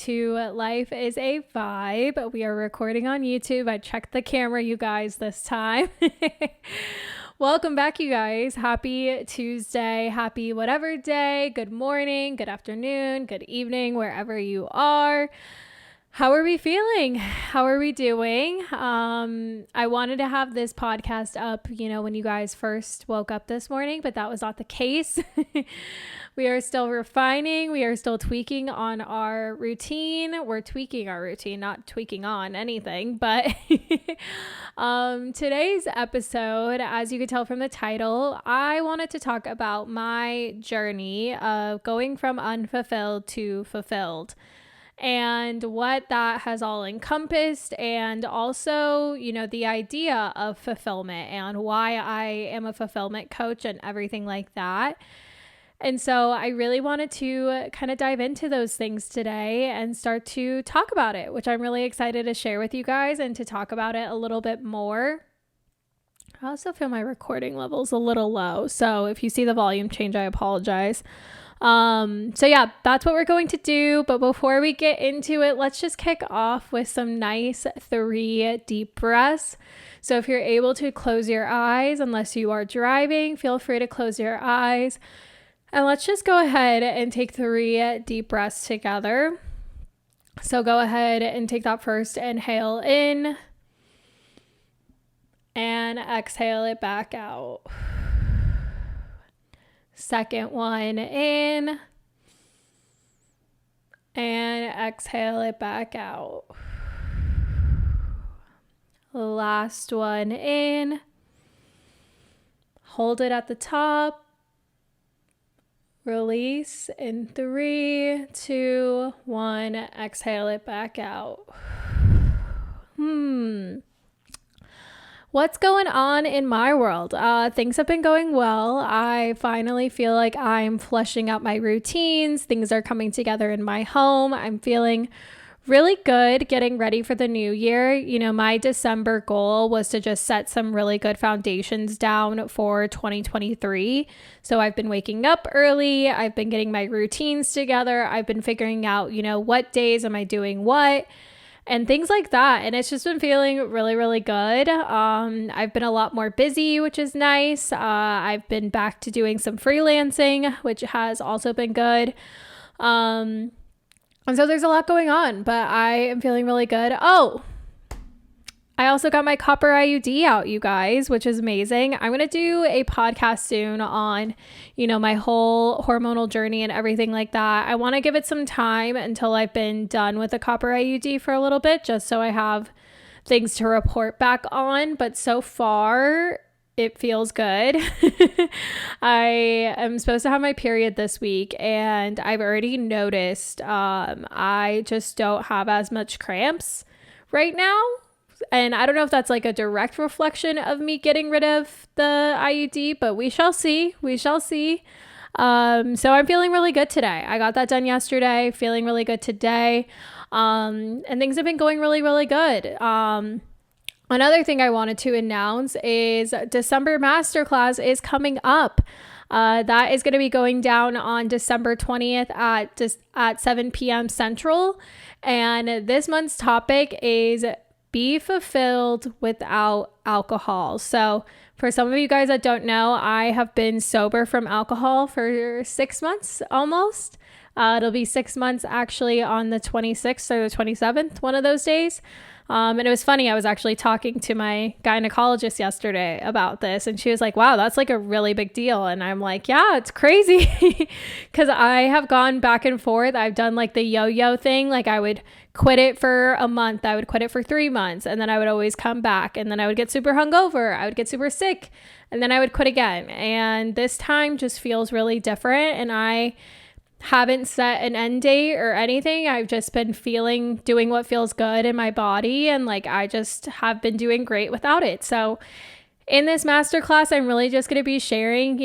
to Life is a Vibe. We are recording on YouTube. I checked the camera, you guys, this time. Welcome back, you guys. Happy Tuesday. Happy whatever day. Good morning, good afternoon, good evening, wherever you are. How are we feeling? How are we doing? I wanted to have this podcast up, when you guys first woke up this morning, but that was not the case. We are still refining. We are still tweaking on our routine. We're tweaking our routine, not tweaking on anything. But today's episode, as you could tell from the title, I wanted to talk about my journey of going from unfulfilled to fulfilled, and what that has all encompassed, and also, the idea of fulfillment and why I am a fulfillment coach and everything like that. And so I really wanted to kind of dive into those things today and start to talk about it, which I'm really excited to share with you guys and to talk about it a little bit more. I also feel my recording levels a little low, so if you see the volume change, I apologize. So yeah, that's what we're going to do. But before we get into it, let's just kick off with some nice 3 deep breaths. So if you're able to close your eyes, unless you are driving, feel free to close your eyes. And let's just go ahead and take 3 deep breaths together. So go ahead and take that first inhale in and exhale it back out. Second one in and exhale it back out. Last one in. Hold it at the top. Release in 3, 2, 1. Exhale it back out. What's going on in my world? Things have been going well. I finally feel like I'm fleshing out my routines. Things are coming together in my home. I'm feeling really good getting ready for the new year. My December goal was to just set some really good foundations down for 2023. So I've been waking up early. I've been getting my routines together. I've been figuring out, what days am I doing what and things like that. And it's just been feeling really, really good. I've been a lot more busy, which is nice. I've been back to doing some freelancing, which has also been good. And so there's a lot going on, but I am feeling really good. Oh, I also got my copper IUD out, you guys, which is amazing. I'm going to do a podcast soon on, my whole hormonal journey and everything like that. I want to give it some time until I've been done with the copper IUD for a little bit, just so I have things to report back on. But so far, it feels good. I am supposed to have my period this week, and I've already noticed I just don't have as much cramps right now. And I don't know if that's like a direct reflection of me getting rid of the IUD, but we shall see. So I'm feeling really good today. I got that done yesterday, feeling really good today. And things have been going really, really good. Another thing I wanted to announce is December Masterclass is coming up. That is going to be going down on December 20th at 7 p.m. Central. And this month's topic is be fulfilled without alcohol. So for some of you guys that don't know, I have been sober from alcohol for 6 months almost. It'll be 6 months actually on the 26th or the 27th, one of those days. And it was funny. I was actually talking to my gynecologist yesterday about this, and she was like, wow, that's like a really big deal. And I'm like, yeah, it's crazy because I have gone back and forth. I've done like the yo-yo thing. Like I would quit it for a month. I would quit it for 3 months, and then I would always come back, and then I would get super hungover. I would get super sick, and then I would quit again. And this time just feels really different. And I haven't set an end date or anything. I've just been doing what feels good in my body. And like, I just have been doing great without it. So in this masterclass, I'm really just going to be sharing,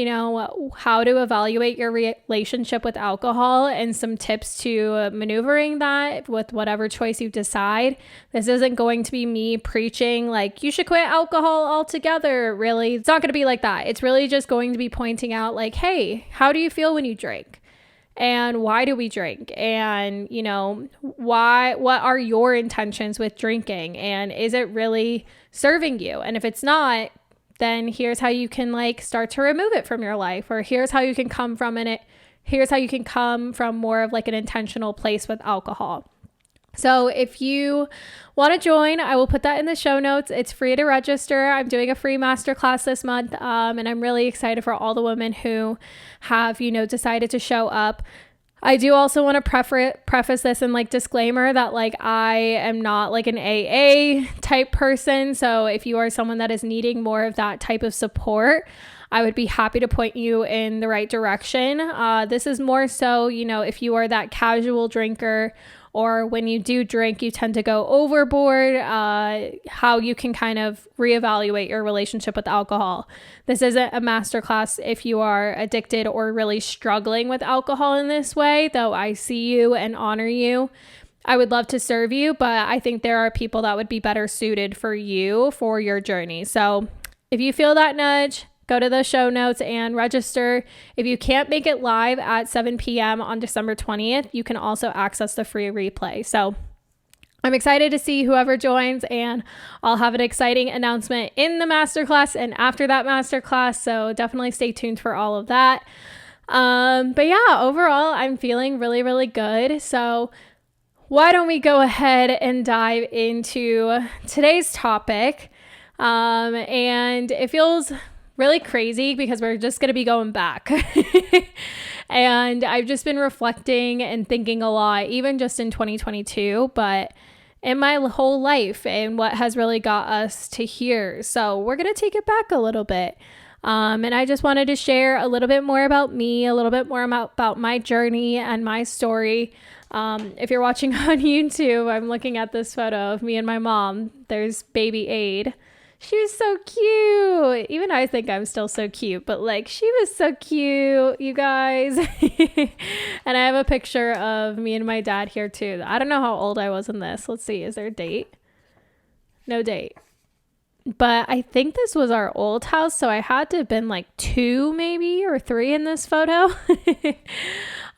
how to evaluate your relationship with alcohol and some tips to maneuvering that with whatever choice you decide. This isn't going to be me preaching like you should quit alcohol altogether. Really, it's not going to be like that. It's really just going to be pointing out like, hey, how do you feel when you drink? And why do we drink? And, what are your intentions with drinking? And is it really serving you? And if it's not, then here's how you can start to remove it from your life, or here's how you can come from more of an intentional place with alcohol. So if you want to join, I will put that in the show notes. It's free to register. I'm doing a free masterclass this month, and I'm really excited for all the women who have, decided to show up. I do also want to preface this in disclaimer that I am not an AA type person. So if you are someone that is needing more of that type of support, I would be happy to point you in the right direction. This is more so, if you are that casual drinker, or when you do drink, you tend to go overboard, how you can kind of reevaluate your relationship with alcohol. This isn't a masterclass if you are addicted or really struggling with alcohol in this way, though I see you and honor you. I would love to serve you, but I think there are people that would be better suited for you for your journey. So if you feel that nudge, go to the show notes and register. If you can't make it live at 7 p.m. on December 20th, you can also access the free replay. So I'm excited to see whoever joins, and I'll have an exciting announcement in the masterclass and after that masterclass. So definitely stay tuned for all of that. But yeah, overall, I'm feeling really, really good. So why don't we go ahead and dive into today's topic? And it feels really crazy because we're just going to be going back. And I've just been reflecting and thinking a lot, even just in 2022, but in my whole life and what has really got us to here. So we're going to take it back a little bit. And I just wanted to share a little bit more about me, a little bit more about my journey and my story. If you're watching on YouTube, I'm looking at this photo of me and my mom. There's baby Aid. She was so cute. Even I think I'm still so cute, but she was so cute, you guys. And I have a picture of me and my dad here too. I don't know how old I was in this. Let's see. Is there a date? No date. But I think this was our old house. So I had to have been 2 maybe or 3 in this photo.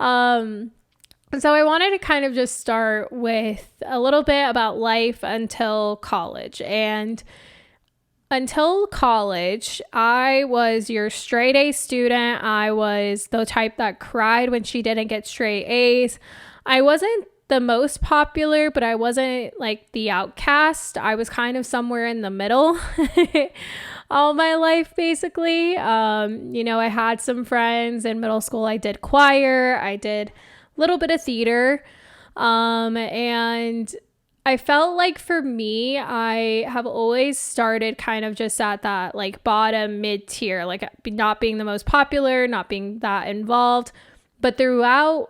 So I wanted to kind of just start with a little bit about life until college. And until college, I was your straight A student. I was the type that cried when she didn't get straight A's. I wasn't the most popular, but I wasn't the outcast. I was kind of somewhere in the middle all my life, basically. I had some friends in middle school. I did choir. I did a little bit of theater. And I felt for me, I have always started kind of just at that bottom mid tier, not being the most popular, not being that involved. But throughout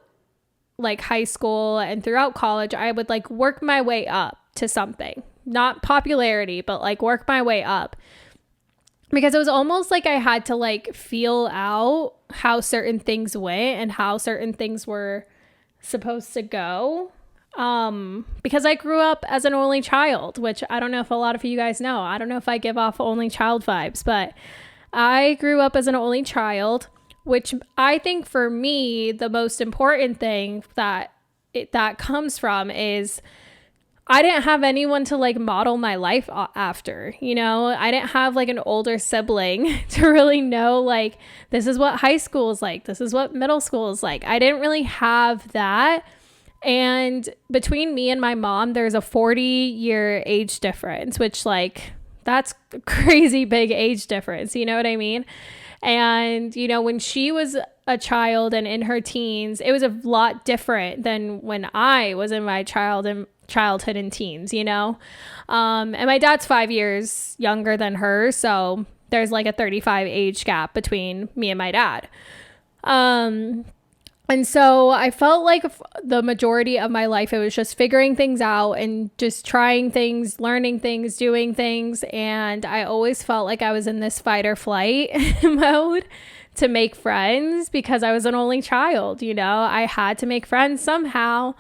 high school and throughout college, I would work my way up to something, not popularity, but work my way up, because it was almost I had to feel out how certain things went and how certain things were supposed to go. Because I grew up as an only child, which I don't know if a lot of you guys know. I don't know if I give off only child vibes, but I grew up as an only child, which I think for me, the most important thing that comes from is I didn't have anyone to model my life after, I didn't have an older sibling to really know, this is what high school is like. This is what middle school is like. I didn't really have that. And between me and my mom, there's a 40-year age difference, which that's a crazy big age difference. You know what I mean? And, when she was a child and in her teens, it was a lot different than when I was in my childhood and teens, and my dad's 5 years younger than her. So there's a 35 age gap between me and my dad. And so I felt the majority of my life, it was just figuring things out and just trying things, learning things, doing things. And I always felt I was in this fight or flight mode to make friends because I was an only child, I had to make friends somehow.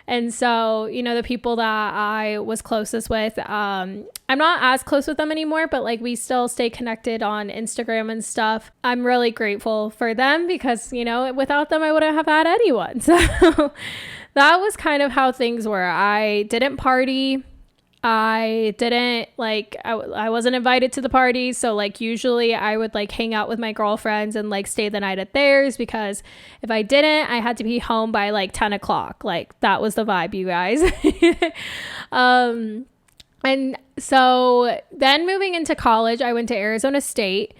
And so, you know, the people that I was closest with, I'm not as close with them anymore, but like we still stay connected on Instagram and stuff. I'm really grateful for them because, you know, without them, I wouldn't have had anyone. So that was kind of how things were. I didn't party. I didn't like, I wasn't invited to the parties. So like usually I would like hang out with my girlfriends and like stay the night at theirs, because if I didn't, I had to be home by like 10 o'clock. Like that was the vibe, you guys. And so then moving into college, I went to Arizona State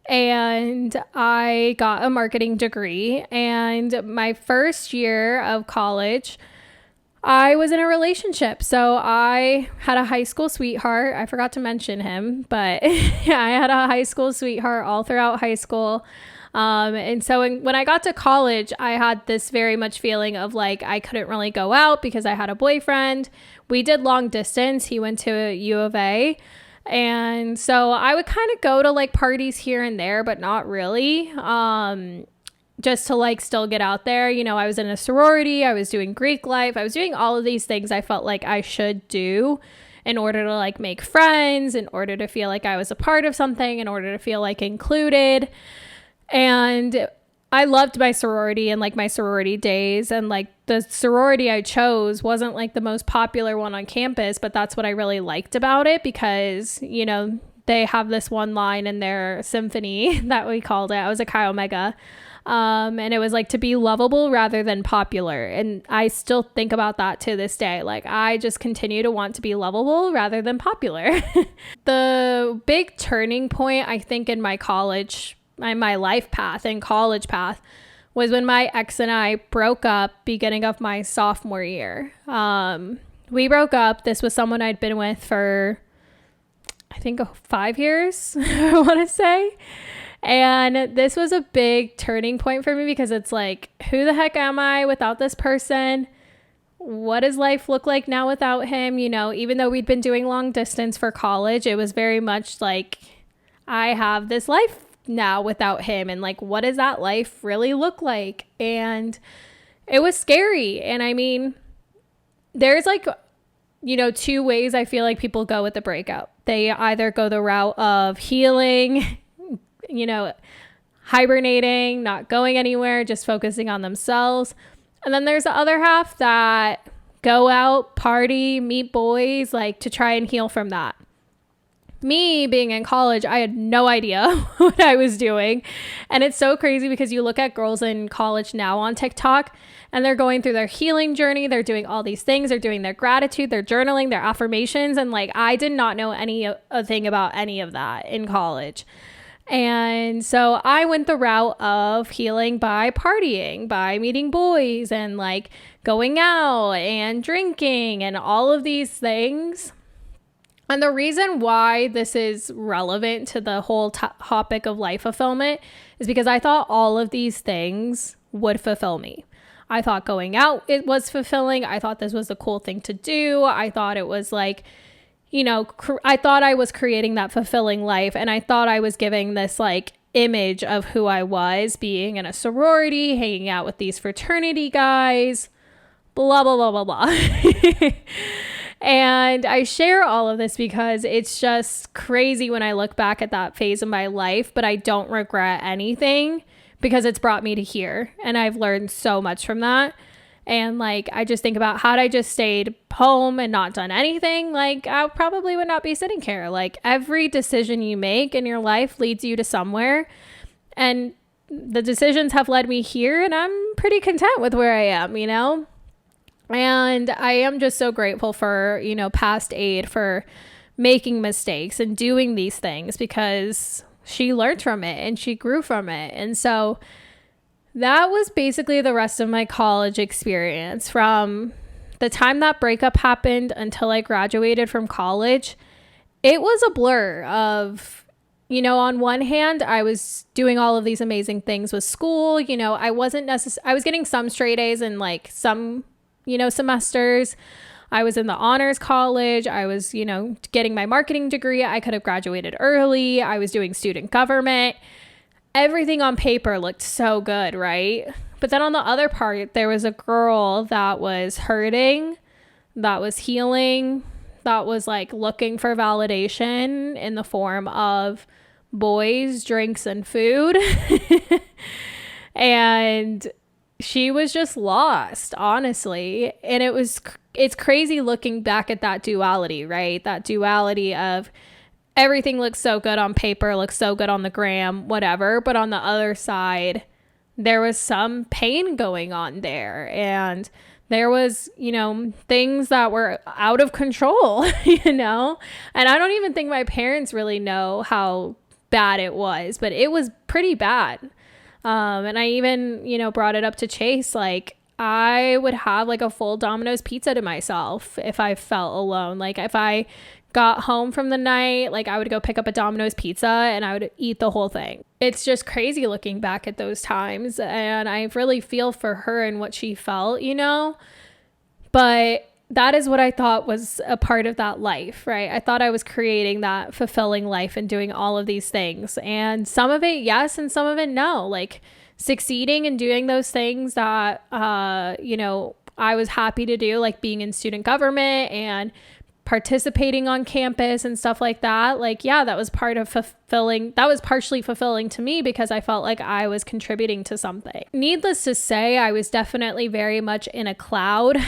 and I got a marketing degree. And my first year of college, I was in a relationship. So I had a high school sweetheart. I forgot to mention him, but yeah, I had a high school sweetheart all throughout high school. And so when I got to college, I had this very much feeling of like, I couldn't really go out because I had a boyfriend. We did long distance. He went to U of A. And so I would kind of go to like parties here and there, but not really. Just to like still get out there. You know, I was in a sorority, I was doing Greek life, I was doing all of these things I felt like I should do in order to like make friends, in order to feel like I was a part of something, in order to feel like included. And I loved my sorority and like my sorority days, and like the sorority I chose wasn't like the most popular one on campus, but that's what I really liked about it, because, you know, they have this one line in their symphony that we called it. I was a Chi Omega. And it was like to be lovable rather than popular. And I still think about that to this day. Like I just continue to want to be lovable rather than popular. The big turning point, I think, in my college, my life path and college path, was when my ex and I broke up beginning of my sophomore year. We broke up. This was someone I'd been with for, I think, 5 years, I want to say. And this was a big turning point for me, because it's like, who the heck am I without this person? What does life look like now without him? You know, even though we'd been doing long distance for college, it was very much like, I have this life now without him. And like, what does that life really look like? And it was scary. And I mean, there's like, you know, 2 ways I feel like people go with the breakup. They either go the route of healing, you know, hibernating, not going anywhere, just focusing on themselves. And then there's the other half that go out, party, meet boys, like to try and heal from that. Me being in college, I had no idea what I was doing. And it's so crazy because you look at girls in college now on TikTok and they're going through their healing journey. They're doing all these things. They're doing their gratitude, their journaling, their affirmations. And like, I did not know a thing about any of that in college. And so I went the route of healing by partying, by meeting boys and like going out and drinking and all of these things. And the reason why this is relevant to the whole topic of life fulfillment is because I thought all of these things would fulfill me. I thought going out, it was fulfilling. I thought this was a cool thing to do. I thought it was like, you know, I thought I was creating that fulfilling life, and I thought I was giving this like image of who I was, being in a sorority, hanging out with these fraternity guys, blah, blah, blah, blah, blah. And I share all of this because it's just crazy when I look back at that phase of my life, but I don't regret anything because it's brought me to here, and I've learned so much from that. And like, I just think about, had I just stayed home and not done anything, like I probably would not be sitting here. Like every decision you make in your life leads you to somewhere. And the decisions have led me here, and I'm pretty content with where I am, you know? And I am just so grateful for, you know, past Aid for making mistakes and doing these things, because she learned from it and she grew from it. And so that was basically the rest of my college experience. From the time that breakup happened until I graduated from college, it was a blur of, you know, on one hand, I was doing all of these amazing things with school. You know, I was getting some straight A's in like some, you know, semesters. I was in the honors college. I was, you know, getting my marketing degree. I could have graduated early. I was doing student government. Everything on paper looked so good, right? But then on the other part, there was a girl that was hurting, that was healing, that was like looking for validation in the form of boys, drinks, and food. And she was just lost, honestly. And it's crazy looking back at that duality, right? That duality of everything looks so good on paper, looks so good on the gram, whatever. But on the other side, there was some pain going on there. And there was, things that were out of control, And I don't even think my parents really know how bad it was, but it was pretty bad. And I even, brought it up to Chase, like, I would have like a full Domino's pizza to myself if I felt alone. Like if I got home from the night, like I would go pick up a Domino's pizza and I would eat the whole thing. It's just crazy looking back at those times. And I really feel for her and what she felt, but that is what I thought was a part of that life, right? I thought I was creating that fulfilling life and doing all of these things. And some of it, yes, and some of it, no. Like succeeding and doing those things that, I was happy to do, like being in student government and participating on campus and stuff like that. Like, yeah, that was partially fulfilling to me because I felt like I was contributing to something. Needless to say, I was definitely very much in a cloud.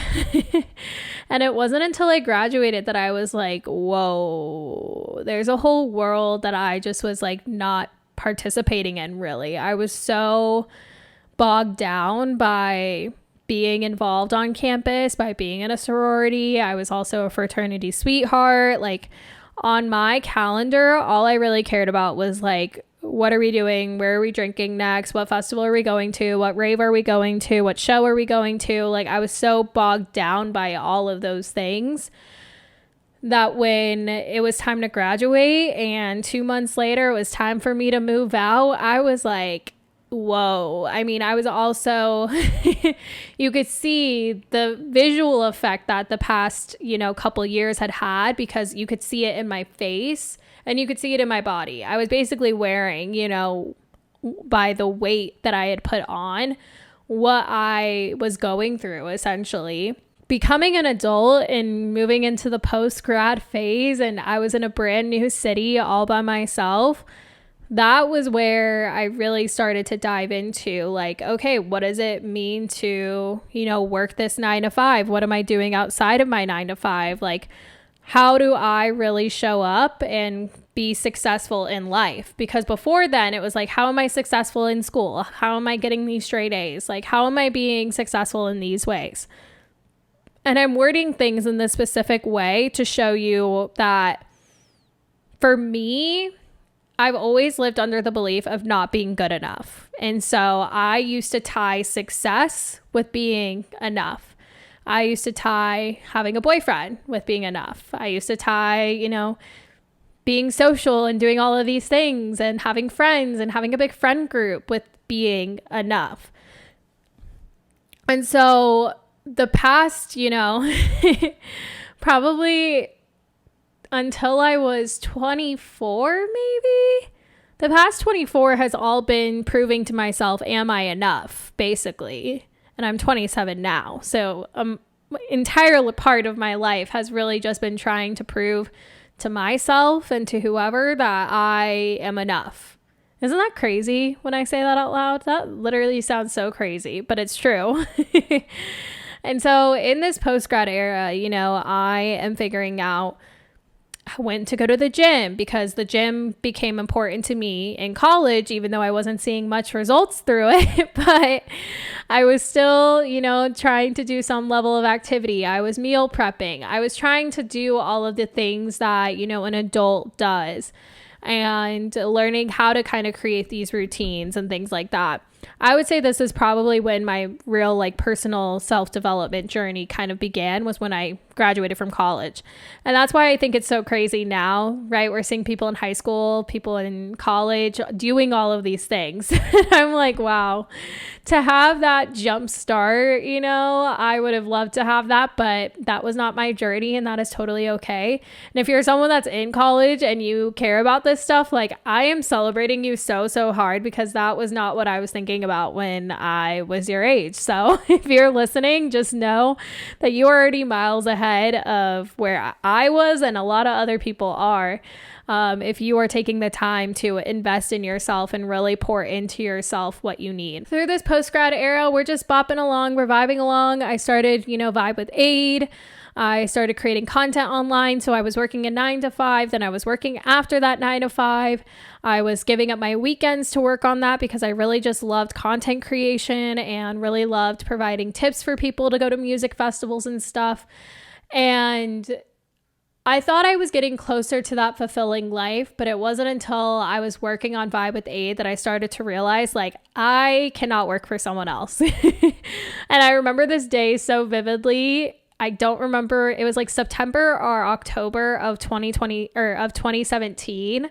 And it wasn't until I graduated that I was like, whoa, there's a whole world that I just was like not participating in, really. I was so bogged down by being involved on campus, by being in a sorority. I was also a fraternity sweetheart. Like on my calendar, all I really cared about was like, what are we doing? Where are we drinking next? What festival are we going to? What rave are we going to? What show are we going to? Like I was so bogged down by all of those things that when it was time to graduate and 2 months later it was time for me to move out, I was like, whoa. I mean, I was also, you could see the visual effect that the past, couple years had because you could see it in my face and you could see it in my body. I was basically wearing, by the weight that I had put on, what I was going through, essentially. Becoming an adult and moving into the post-grad phase, and I was in a brand new city all by myself. That was where I really started to dive into like, okay, what does it mean to, work this 9 to 5? What am I doing outside of my 9 to 5? Like, how do I really show up and be successful in life? Because before then it was like, how am I successful in school? How am I getting these straight A's? Like, how am I being successful in these ways? And I'm wording things in this specific way to show you that for me, I've always lived under the belief of not being good enough. And so I used to tie success with being enough. I used to tie having a boyfriend with being enough. I used to tie, being social and doing all of these things and having friends and having a big friend group with being enough. And so the past, probably until I was 24, maybe, the past 24 has all been proving to myself, am I enough, basically. And I'm 27 now. So entire part of my life has really just been trying to prove to myself and to whoever that I am enough. Isn't that crazy when I say that out loud? That literally sounds so crazy, but it's true. And so in this post-grad era, I am figuring out when to go to the gym because the gym became important to me in college, even though I wasn't seeing much results through it. But I was still, trying to do some level of activity. I was meal prepping. I was trying to do all of the things that, an adult does and learning how to kind of create these routines and things like that. I would say this is probably when my real personal self-development journey kind of began, was when I graduated from college. And that's why I think it's so crazy now, right? We're seeing people in high school, people in college doing all of these things. I'm like, wow, to have that jump start, I would have loved to have that, but that was not my journey, and that is totally okay. And if you're someone that's in college and you care about this stuff, I am celebrating you so hard, because that was not what I was thinking thinking about when I was your age. So if you're listening, just know that you're already miles ahead of where I was and a lot of other people are. If you are taking the time to invest in yourself and really pour into yourself what you need. Through this post-grad era, we're just bopping along, we're vibing along. I started, Vibe with Aid. I started creating content online. So I was working a 9 to 5. Then I was working after that 9 to 5. I was giving up my weekends to work on that because I really just loved content creation and really loved providing tips for people to go to music festivals and stuff. And I thought I was getting closer to that fulfilling life, but it wasn't until I was working on Vibe with Aid that I started to realize, like, I cannot work for someone else. And I remember this day so vividly. I don't remember, it was like September or October of 2020 or of 2017,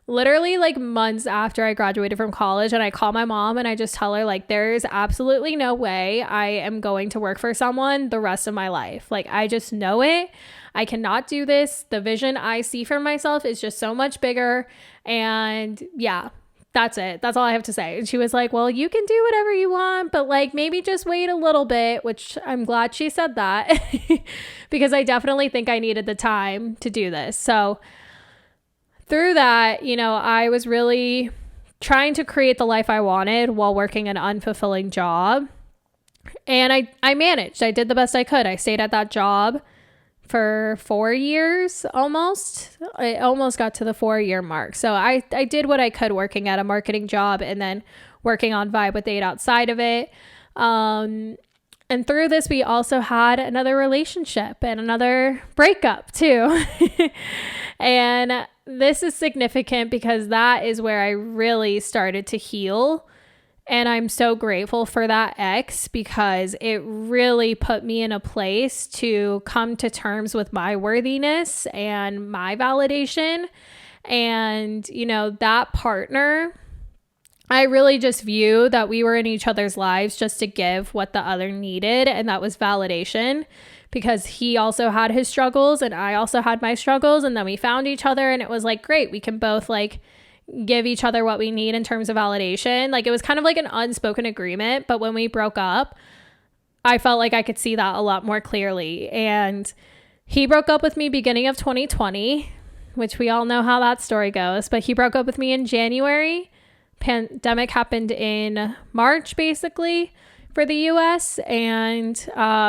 literally like months after I graduated from college. And I call my mom and I just tell her, like, there's absolutely no way I am going to work for someone the rest of my life. Like, I just know it. I cannot do this. The vision I see for myself is just so much bigger. And yeah, that's it. That's all I have to say. And she was like, well, you can do whatever you want, but like maybe just wait a little bit, which I'm glad she said that because I definitely think I needed the time to do this. So through that, I was really trying to create the life I wanted while working an unfulfilling job. And I managed. I did the best I could. I stayed at that job for 4 years almost. I almost got to the 4-year mark. So I did what I could working at a marketing job and then working on Vibe with Aid outside of it. And through this, we also had another relationship and another breakup too. And this is significant because that is where I really started to heal. And I'm so grateful for that ex because it really put me in a place to come to terms with my worthiness and my validation. And, that partner, I really just view that we were in each other's lives just to give what the other needed. And that was validation because he also had his struggles and I also had my struggles. And then we found each other and it was like, great, we can both like give each other what we need in terms of validation. Like it was kind of like an unspoken agreement, but when we broke up, I felt like I could see that a lot more clearly. And he broke up with me beginning of 2020, which we all know how that story goes, but he broke up with me in January. Pandemic happened in March, basically, for the US. And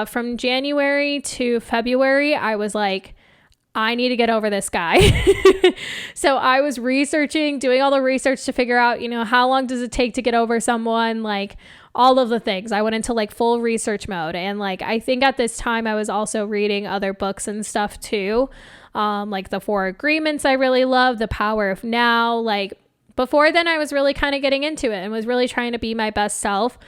from January to February, I was like, I need to get over this guy. So I was researching, doing all the research to figure out, how long does it take to get over someone, like all of the things. I went into like full research mode. And like, I think at this time I was also reading other books and stuff too. Like the 4 Agreements I really love, The Power of Now. Like before then I was really kind of getting into it and was really trying to be my best self.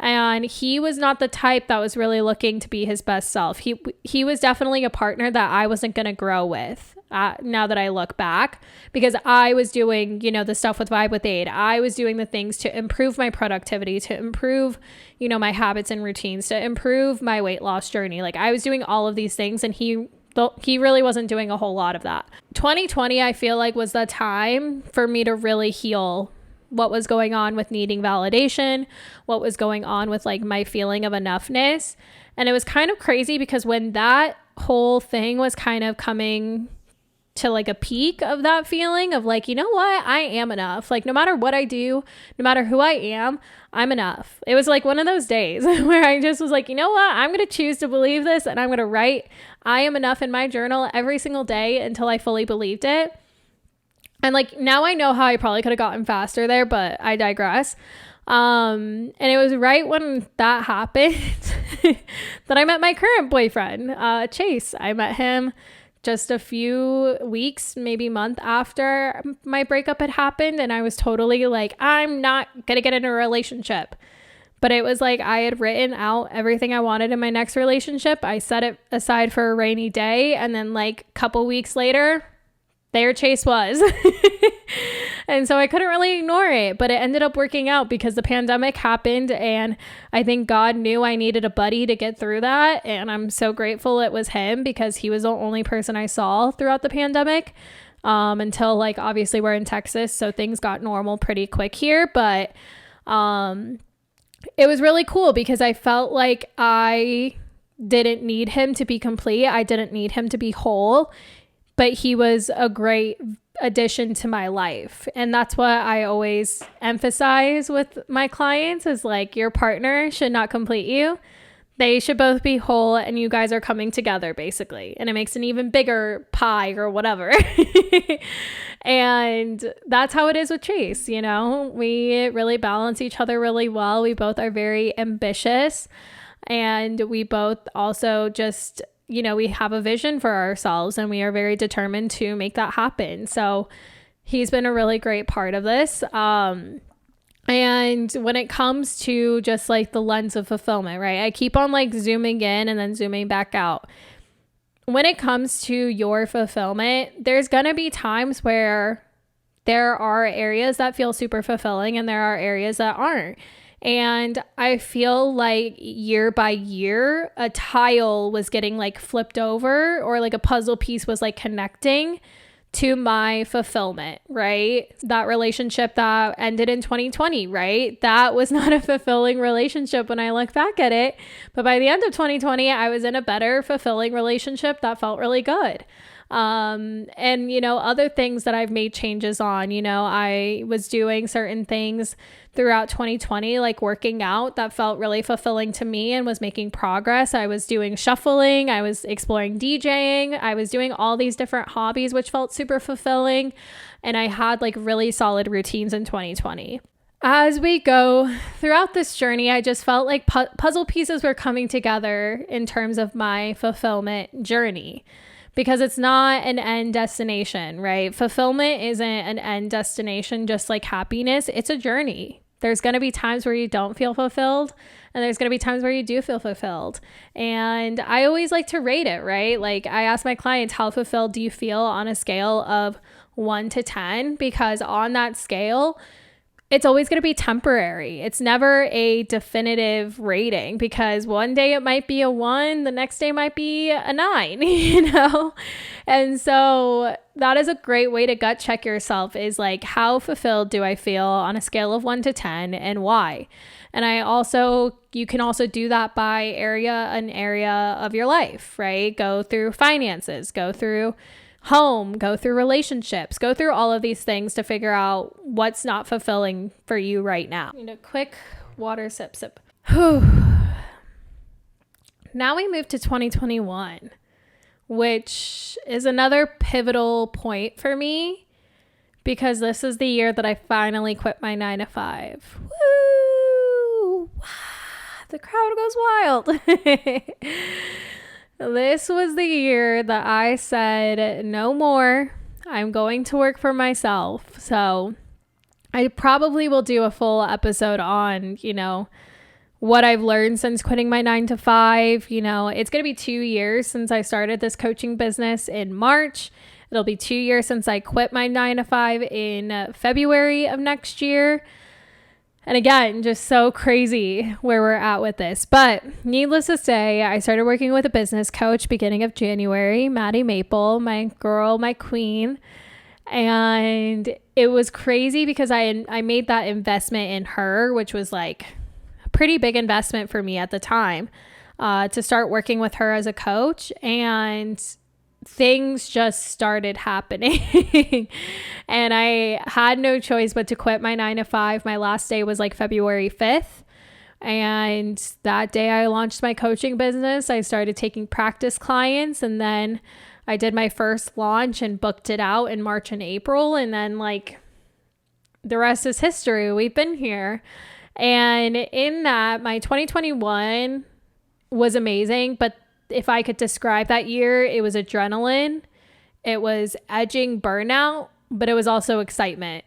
And he was not the type that was really looking to be his best self. He was definitely a partner that I wasn't going to grow with now that I look back, because I was doing, the stuff with Vibe with Aid. I was doing the things to improve my productivity, to improve, my habits and routines, to improve my weight loss journey. Like I was doing all of these things and he really wasn't doing a whole lot of that. 2020, I feel like was the time for me to really heal what was going on with needing validation, what was going on with like my feeling of enoughness. And it was kind of crazy because when that whole thing was kind of coming to like a peak of that feeling of like, you know what, I am enough. Like no matter what I do, no matter who I am, I'm enough. It was like one of those days where I just was like, you know what, I'm going to choose to believe this and I'm going to write I am enough in my journal every single day until I fully believed it. And like, now I know how I probably could have gotten faster there, but I digress. And it was right when that happened that I met my current boyfriend, Chase. I met him just a few weeks, maybe month after my breakup had happened. And I was totally like, I'm not going to get in a relationship. But it was like I had written out everything I wanted in my next relationship. I set it aside for a rainy day. And then like a couple weeks later, there Chase was. And so I couldn't really ignore it, but it ended up working out because the pandemic happened and I think God knew I needed a buddy to get through that. And I'm so grateful it was him because he was the only person I saw throughout the pandemic until like, obviously we're in Texas, so things got normal pretty quick here. But It was really cool because I felt like I didn't need him to be complete. I didn't need him to be whole, but he was a great addition to my life. And that's what I always emphasize with my clients is like, your partner should not complete you. They should both be whole and you guys are coming together basically. And it makes an even bigger pie or whatever. And that's how it is with Chase. You know, we really balance each other really well. We both are very ambitious and we both also just, you know, we have a vision for ourselves and we are very determined to make that happen. So he's been a really great part of this. And when it comes to just like the lens of fulfillment, right? I keep on like zooming in and then zooming back out. When it comes to your fulfillment, there's going to be times where there are areas that feel super fulfilling and there are areas that aren't. And I feel like year by year, a tile was getting like flipped over or like a puzzle piece was like connecting to my fulfillment, right? That relationship that ended in 2020, right? That was not a fulfilling relationship when I look back at it. But by the end of 2020, I was in a better, fulfilling relationship that felt really good. And, you know, other things that I've made changes on, you know, I was doing certain things throughout 2020, like working out that felt really fulfilling to me and was making progress. I was doing shuffling. I was exploring DJing. I was doing all these different hobbies, which felt super fulfilling. And I had like really solid routines in 2020. As we go throughout this journey, I just felt like puzzle pieces were coming together in terms of my fulfillment journey. Because it's not an end destination, right? Fulfillment isn't an end destination, just like happiness. It's a journey. There's going to be times where you don't feel fulfilled, and there's going to be times where you do feel fulfilled. And I always like to rate it, right? Like I ask my clients, how fulfilled do you feel on a scale of 1 to 10? Because on that scale, it's always going to be temporary. It's never a definitive rating because one day it might be a 1, the next day might be a 9, you know? And so that is a great way to gut check yourself is like, how fulfilled do I feel on a scale of 1 to 10 and why? And you can also do that by an area of your life, right? Go through finances, go through home, go through relationships, go through all of these things to figure out what's not fulfilling for you right now. Quick water sip. Whew. Now we move to 2021, which is another pivotal point for me because this is the year that I finally quit my 9 to 5. Woo! The crowd goes wild. This was the year that I said, no more. I'm going to work for myself. So I probably will do a full episode on, you know, what I've learned since quitting my 9 to 5. You know, it's going to be 2 years since I started this coaching business in March. It'll be 2 years since I quit my 9 to 5 in February of next year. And again, just so crazy where we're at with this. But needless to say, I started working with a business coach beginning of January, Maddie Maple, my girl, my queen. And it was crazy because I made that investment in her, which was like a pretty big investment for me at the time, to start working with her as a coach. And things just started happening and I had no choice but to quit my 9 to 5. My last day was like February 5th. And that day I launched my coaching business. I started taking practice clients and then I did my first launch and booked it out in March and April. And then like the rest is history. We've been here. And in that, my 2021 was amazing, but if I could describe that year, it was adrenaline, it was edging burnout, but it was also excitement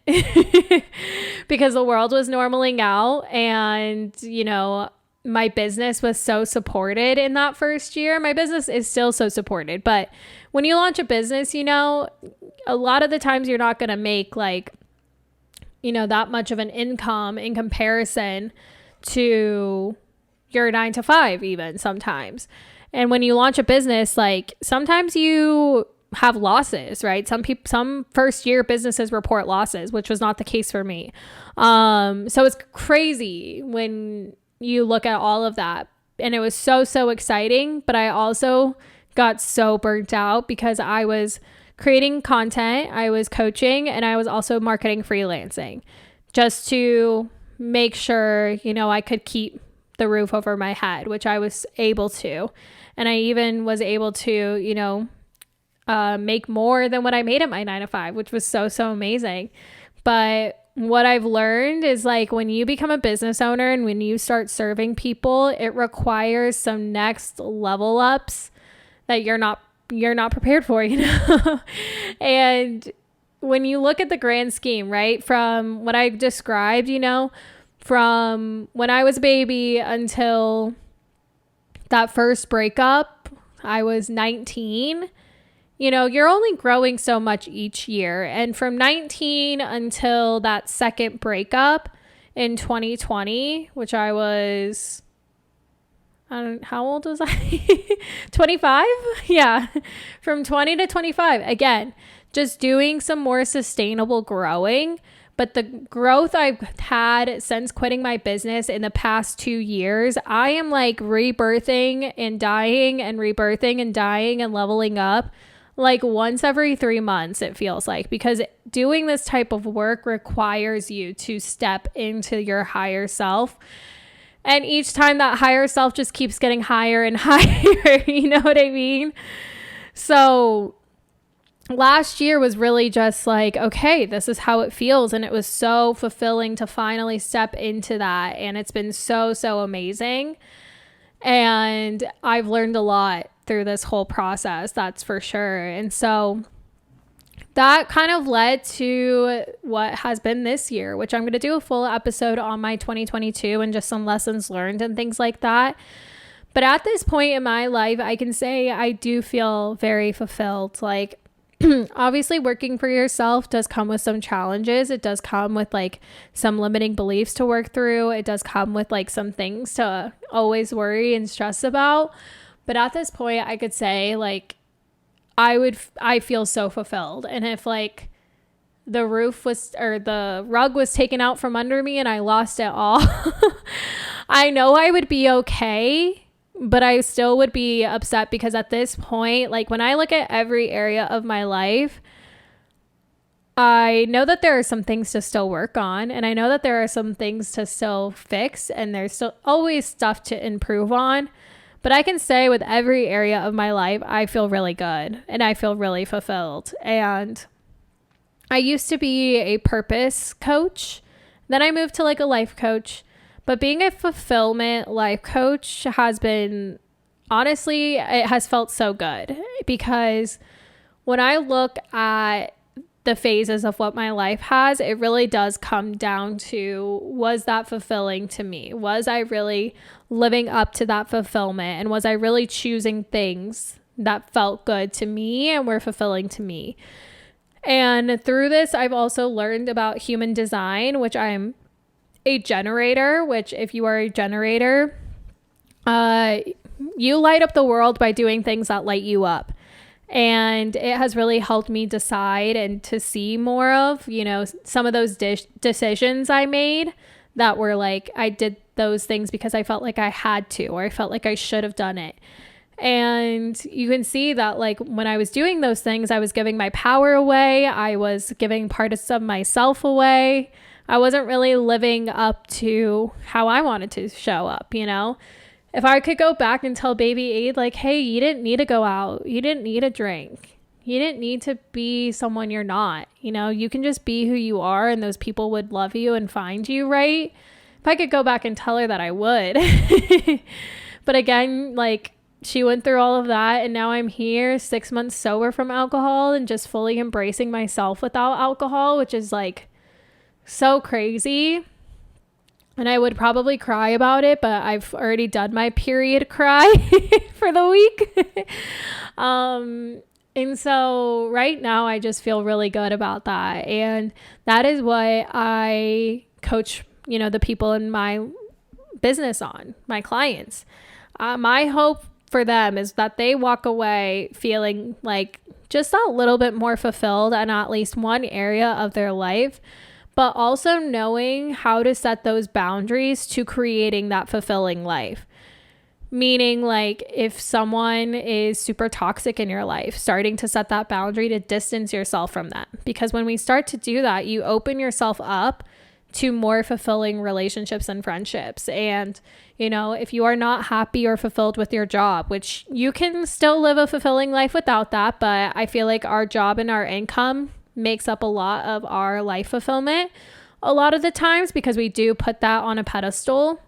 because the world was normaling out and, you know, my business was so supported in that first year. My business is still so supported, but when you launch a business, you know, a lot of the times you're not going to make like, you know, that much of an income in comparison to your 9 to 5 even sometimes. And when you launch a business, like sometimes you have losses, right? Some first year businesses report losses, which was not the case for me. So it's crazy when you look at all of that. And it was so exciting, but I also got so burnt out because I was creating content, I was coaching, and I was also marketing freelancing just to make sure, I could keep the roof over my head, which I was able to. And I even was able to, make more than what I made at my 9-to-5, which was so amazing. But what I've learned is like when you become a business owner and when you start serving people, it requires some next level ups that you're not prepared for, And when you look at the grand scheme, right, from what I described, from when I was a baby until that first breakup, I was 19. You're only growing so much each year. And from 19 until that second breakup in 2020, which I was, how old was I? 25? Yeah. From 20 to 25. Again, just doing some more sustainable growing. But the growth I've had since quitting my business in the past 2 years, I am like rebirthing and dying and rebirthing and dying and leveling up like once every 3 months, it feels like, because doing this type of work requires you to step into your higher self. And each time that higher self just keeps getting higher and higher, you know what I mean? So last year was really just like, okay, this is how it feels. And it was so fulfilling to finally step into that. And it's been so amazing. And I've learned a lot through this whole process, that's for sure. And so that kind of led to what has been this year, which I'm going to do a full episode on my 2022 and just some lessons learned and things like that. But at this point in my life, I can say I do feel very fulfilled. Like, obviously working for yourself does come with some challenges. It does come with like some limiting beliefs to work through. It does come with like some things to always worry and stress about. But at this point, I could say like I feel so fulfilled. And if like the rug was taken out from under me and I lost it all, I know I would be okay. But I still would be upset because at this point, like when I look at every area of my life, I know that there are some things to still work on, and I know that there are some things to still fix, and there's still always stuff to improve on. But I can say with every area of my life, I feel really good and I feel really fulfilled. And I used to be a purpose coach. Then I moved to like a life coach. But being a fulfillment life coach has been, honestly, it has felt so good, because when I look at the phases of what my life has, it really does come down to, was that fulfilling to me? Was I really living up to that fulfillment? And was I really choosing things that felt good to me and were fulfilling to me? And through this, I've also learned about human design, which I'm a generator, which if you are a generator, you light up the world by doing things that light you up. And it has really helped me decide and to see more of, some of those decisions I made that were like, I did those things because I felt like I had to, or I felt like I should have done it. And you can see that like when I was doing those things, I was giving my power away. I was giving parts of myself away. I wasn't really living up to how I wanted to show up, If I could go back and tell baby Aid, like, hey, you didn't need to go out. You didn't need a drink. You didn't need to be someone you're not. You can just be who you are, and those people would love you and find you, right? If I could go back and tell her that, I would. But again, like, she went through all of that, and now I'm here 6 months sober from alcohol and just fully embracing myself without alcohol, which is like so crazy. And I would probably cry about it, but I've already done my period cry for the week. And so right now I just feel really good about that. And that is what I coach, the people in my business on, my clients. My hope for them is that they walk away feeling like just a little bit more fulfilled in at least one area of their life, but also knowing how to set those boundaries to creating that fulfilling life. Meaning, like, if someone is super toxic in your life, starting to set that boundary to distance yourself from them. Because when we start to do that, you open yourself up to more fulfilling relationships and friendships. And, you know, if you are not happy or fulfilled with your job, which you can still live a fulfilling life without that, but I feel like our job and our income makes up a lot of our life fulfillment a lot of the times, because we do put that on a pedestal.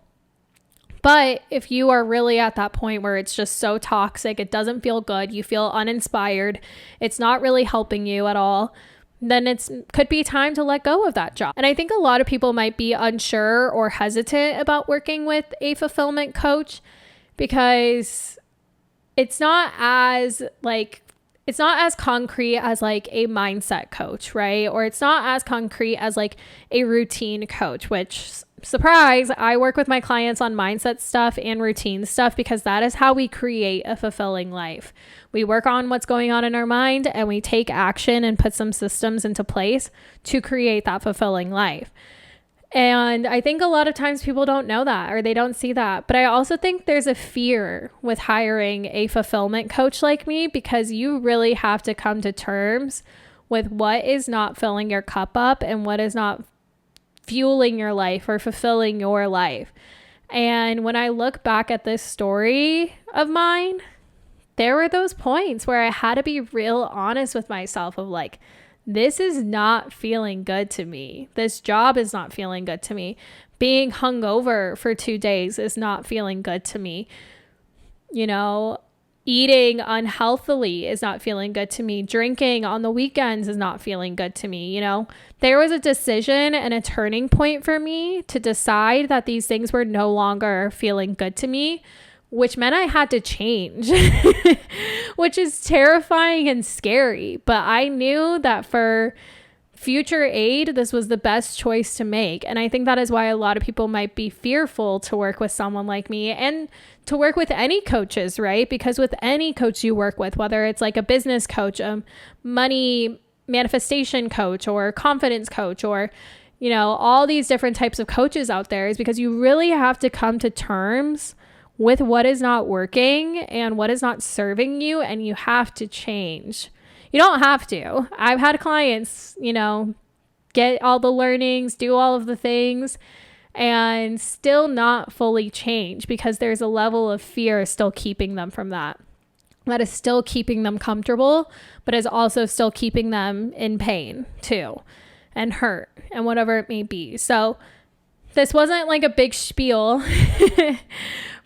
But if you are really at that point where it's just so toxic, it doesn't feel good, you feel uninspired, it's not really helping you at all, then could be time to let go of that job. And I think a lot of people might be unsure or hesitant about working with a fulfillment coach because it's not as concrete as like a mindset coach, right? Or it's not as concrete as like a routine coach, which, surprise, I work with my clients on mindset stuff and routine stuff because that is how we create a fulfilling life. We work on what's going on in our mind and we take action and put some systems into place to create that fulfilling life. And I think a lot of times people don't know that or they don't see that. But I also think there's a fear with hiring a fulfillment coach like me because you really have to come to terms with what is not filling your cup up and what is not fueling your life or fulfilling your life. And when I look back at this story of mine, there were those points where I had to be real honest with myself of like, this is not feeling good to me. This job is not feeling good to me. Being hungover for 2 days is not feeling good to me. You know, eating unhealthily is not feeling good to me. Drinking on the weekends is not feeling good to me. You know, there was a decision and a turning point for me to decide that these things were no longer feeling good to me, which meant I had to change, which is terrifying and scary. But I knew that for future aid, this was the best choice to make. And I think that is why a lot of people might be fearful to work with someone like me and to work with any coaches, right? Because with any coach you work with, whether it's like a business coach, a money manifestation coach, or confidence coach, or, you know, all these different types of coaches out there, is because you really have to come to terms with what is not working and what is not serving you, and you have to change. You don't have to. I've had clients, you know, get all the learnings, do all of the things, and still not fully change because there's a level of fear still keeping them from that. That is still keeping them comfortable, but is also still keeping them in pain too, and hurt, and whatever it may be. So this wasn't like a big spiel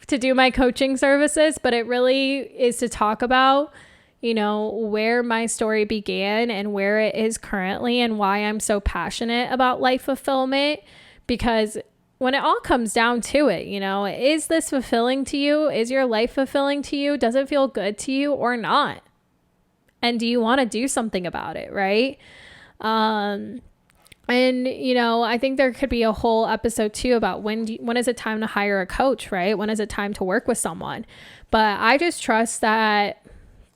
to do my coaching services, but it really is to talk about, you know, where my story began and where it is currently and why I'm so passionate about life fulfillment. Because when it all comes down to it, you know, is this fulfilling to you? Is your life fulfilling to you? Does it feel good to you or not? And do you want to do something about it, right? And, you know, I think there could be a whole episode too about when is it time to hire a coach, right? When is it time to work with someone? But I just trust that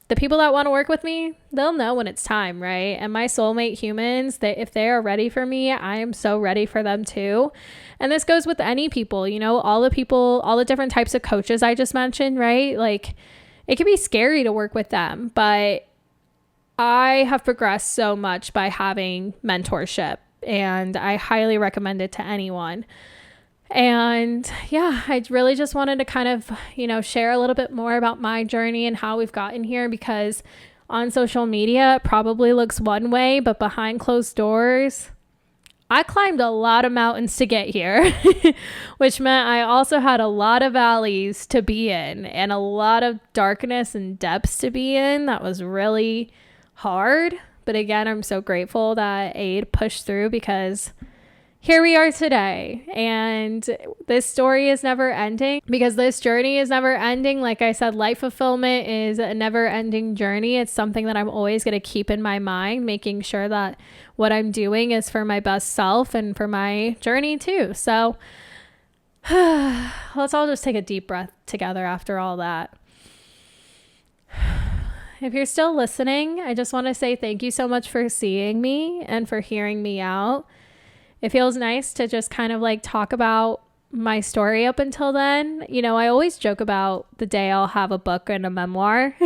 the people that want to work with me, they'll know when it's time, right? And my soulmate humans, that if they are ready for me, I am so ready for them too. And this goes with any people, you know, all the different types of coaches I just mentioned, right? Like, it can be scary to work with them, but I have progressed so much by having mentorship, and I highly recommend it to anyone. And yeah, I really just wanted to kind of, you know, share a little bit more about my journey and how we've gotten here, because on social media, it probably looks one way, but behind closed doors, I climbed a lot of mountains to get here, which meant I also had a lot of valleys to be in and a lot of darkness and depths to be in. That was really hard. But again, I'm so grateful that Aid pushed through, because here we are today, and this story is never ending, because this journey is never ending. Like I said, life fulfillment is a never ending journey. It's something that I'm always going to keep in my mind, making sure that what I'm doing is for my best self and for my journey too. So let's all just take a deep breath together after all that. if you're still listening, I just want to say thank you so much for seeing me and for hearing me out. It feels nice to just kind of like talk about my story up until then. You know, I always joke about the day I'll have a book and a memoir.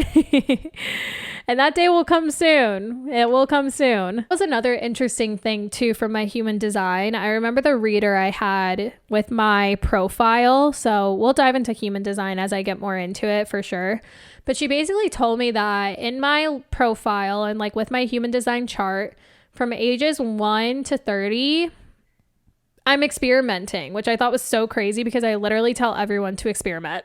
And that day will come soon. It will come soon. That was another interesting thing too from my human design. I remember the reader I had with my profile. So we'll dive into human design as I get more into it for sure. But she basically told me that in my profile and like with my human design chart, from ages 1 to 30, I'm experimenting, which I thought was so crazy because I literally tell everyone to experiment.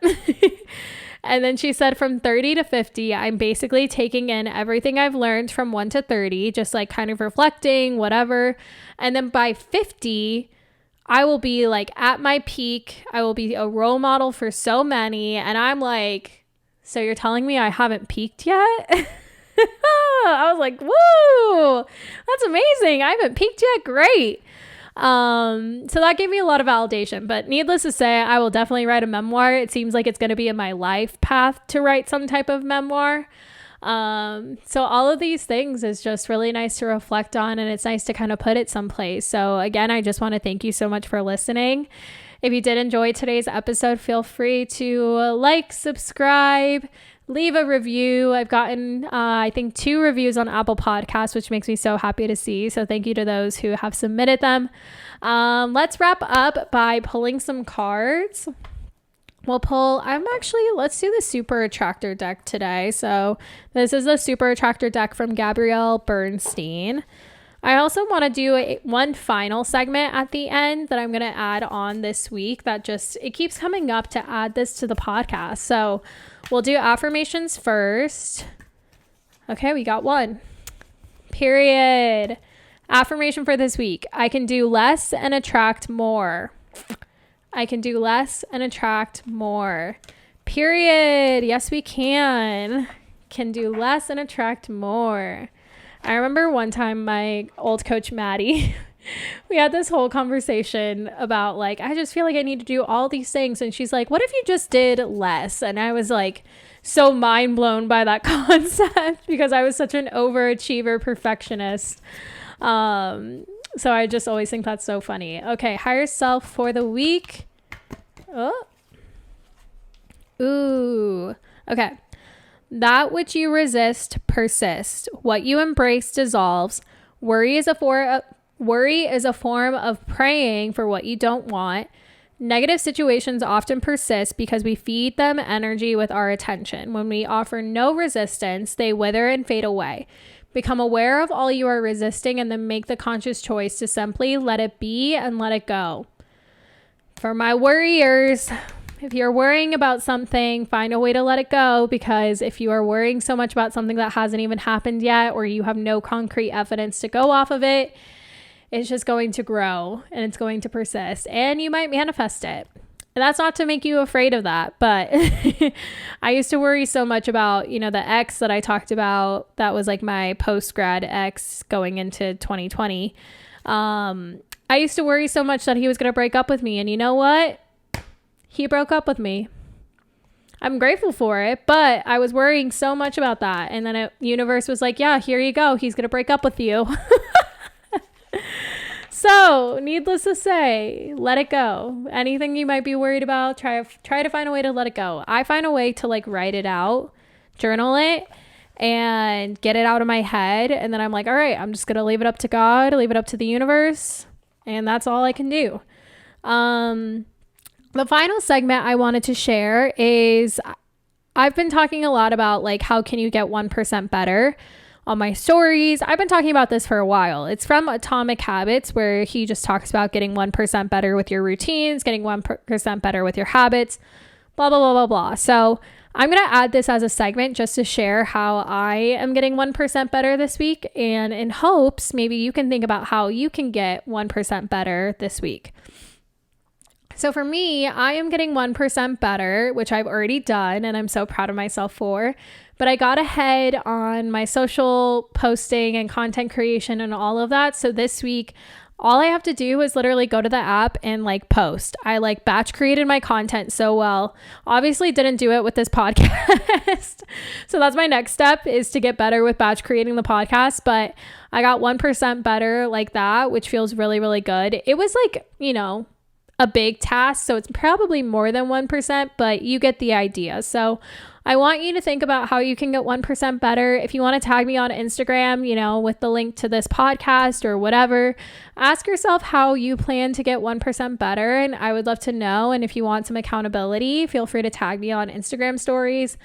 And then she said from 30 to 50, I'm basically taking in everything I've learned from 1 to 30, just like kind of reflecting, whatever. And then by 50, I will be like at my peak. I will be a role model for so many. And I'm like, so you're telling me I haven't peaked yet? I was like, woo, that's amazing. I haven't peaked yet. Great. So that gave me a lot of validation, but needless to say, I will definitely write a memoir. It seems like it's going to be in my life path to write some type of memoir. So all of these things is just really nice to reflect on, and it's nice to kind of put it someplace. So again, I just want to thank you so much for listening. If you did enjoy today's episode, feel free to like, subscribe, leave a review. I've gotten, I think 2 reviews on Apple Podcasts, which makes me so happy to see. So thank you to those who have submitted them. Let's wrap up by pulling some cards. Let's do the Super Attractor deck today. So this is the Super Attractor deck from Gabrielle Bernstein. I also want to do one final segment at the end that I'm going to add on this week it keeps coming up to add this to the podcast. So we'll do affirmations first. Okay, we got one. Period. Affirmation for this week. I can do less and attract more. I can do less and attract more. Period. Yes, we can. Can do less and attract more. I remember one time my old coach, Maddie, we had this whole conversation about like, I just feel like I need to do all these things. And she's like, what if you just did less? And I was like, so mind blown by that concept because I was such an overachiever perfectionist. So I just always think that's so funny. Okay. Higher self for the week. Oh. Ooh. Okay. That which you resist persists. What you embrace dissolves. Worry is a form of praying for what you don't want. Negative situations often persist because we feed them energy with our attention. When we offer no resistance, they wither and fade away. Become aware of all you are resisting and then make the conscious choice to simply let it be and let it go. For my worriers, if you're worrying about something, find a way to let it go, because if you are worrying so much about something that hasn't even happened yet, or you have no concrete evidence to go off of it, it's just going to grow and it's going to persist and you might manifest it. And that's not to make you afraid of that, but I used to worry so much about, the ex that I talked about that was like my post-grad ex going into 2020. I used to worry so much that he was going to break up with me, and you know what? He broke up with me. I'm grateful for it, but I was worrying so much about that. And then the universe was like, yeah, here you go. He's going to break up with you. So needless to say, let it go. Anything you might be worried about, try to find a way to let it go. I find a way to like write it out, journal it, and get it out of my head. And then I'm like, all right, I'm just going to leave it up to God, leave it up to the universe. And that's all I can do. The final segment I wanted to share is I've been talking a lot about like how can you get 1% better on my stories. I've been talking about this for a while. It's from Atomic Habits, where he just talks about getting 1% better with your routines, getting 1% better with your habits, blah, blah, blah, blah, blah. So I'm going to add this as a segment just to share how I am getting 1% better this week. And in hopes, maybe you can think about how you can get 1% better this week. So for me, I am getting 1% better, which I've already done, and I'm so proud of myself for. But I got ahead on my social posting and content creation and all of that. So this week, all I have to do is literally go to the app and like post. I like batch created my content so well. Obviously didn't do it with this podcast. So that's my next step, is to get better with batch creating the podcast. But I got 1% better like that, which feels really, really good. It was like, you know, a big task. So it's probably more than 1%, but you get the idea. So I want you to think about how you can get 1% better. If you want to tag me on Instagram, you know, with the link to this podcast or whatever, ask yourself how you plan to get 1% better. And I would love to know. And if you want some accountability, feel free to tag me on Instagram stories.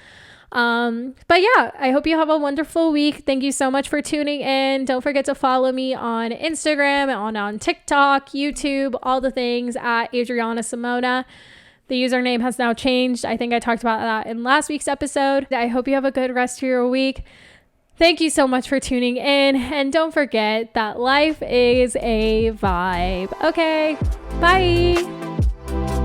But yeah, I hope you have a wonderful week. Thank you so much for tuning in. Don't forget to follow me on Instagram and on TikTok, YouTube, all the things at Adriana Simona. The username has now changed. I think I talked about that in last week's episode. I hope you have a good rest of your week. Thank you so much for tuning in. And don't forget that life is a vibe. Okay, bye.